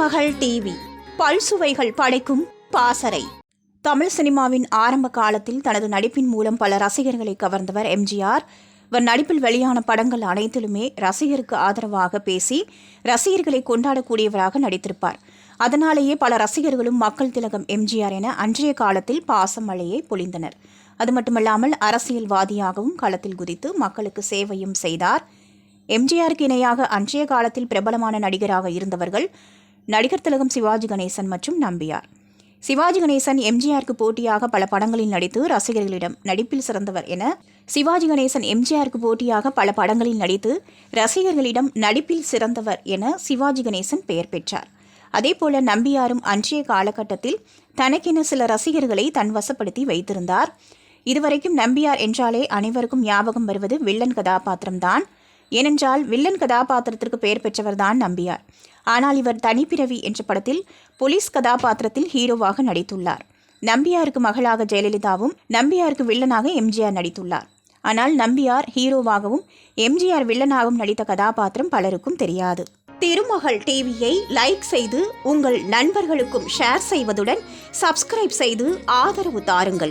திருமகள் TV பல்சுவைகள் படைக்கும் பாசறை. தமிழ் சினிமாவின் ஆரம்ப காலத்தில் தனது நடிப்பின் மூலம் பல ரசிகர்களை கவர்ந்தவர் எம்ஜிஆர். இவர் நடிப்பில் வெளியான படங்கள் அனைத்திலுமே ரசிகருக்கு ஆதரவாக பேசி ரசிகர்களை கொண்டாடக்கூடியவராக நடித்திருப்பார். அதனாலேயே பல ரசிகர்களும் மக்கள் திலகம் எம்ஜிஆர் என அன்றைய காலத்தில் பாச மழையை பொழிந்தனர். அது மட்டுமல்லாமல் அரசியல்வாதியாகவும் களத்தில் குதித்து மக்களுக்கு சேவையும் செய்தார். எம்ஜிஆருக்கு இணையாக அன்றைய காலத்தில் பிரபலமான நடிகராக இருந்தவர்கள் நடிகர் திலகம் சிவாஜி கணேசன் மற்றும் நம்பியார். சிவாஜி கணேசன் எம்ஜிஆருக்கு போட்டியாக பல படங்களில் நடித்து ரசிகர்களிடம் நடிப்பில் சிறந்தவர் என சிவாஜி கணேசன் எம்ஜிஆருக்கு போட்டியாக பல படங்களில் நடித்து ரசிகர்களிடம் நடிப்பில் சிறந்தவர் என சிவாஜி கணேசன் பெயர் பெற்றார். அதேபோல நம்பியாரும் அன்றைய காலகட்டத்தில் தனக்கென சில ரசிகர்களை தன் வசப்படுத்தி வைத்திருந்தார். இதுவரைக்கும் நம்பியார் என்றாலே அனைவருக்கும் ஞாபகம் வருவது வில்லன் கதாபாத்திரம்தான். ஏனென்றால் வில்லன் கதாபாத்திரத்திற்கு பெயர் பெற்றவர்தான் நம்பியார். ஆனால் இவர் தனிப்பிறவி என்ற படத்தில் போலீஸ் கதாபாத்திரத்தில் ஹீரோவாக நடித்துள்ளார். நம்பியாருக்கு மகளாக ஜெயலலிதாவும் நம்பியாருக்கு வில்லனாக எம்ஜிஆர் நடித்துள்ளார். ஆனால் நம்பியார் ஹீரோவாகவும் எம்ஜிஆர் வில்லனாகவும் நடித்த கதாபாத்திரம் பலருக்கும் தெரியாது. திருமகள் டிவியை லைக் செய்து உங்கள் நண்பர்களுக்கும் ஷேர் செய்வதுடன் சப்ஸ்கிரைப் செய்து ஆதரவு தாருங்கள்.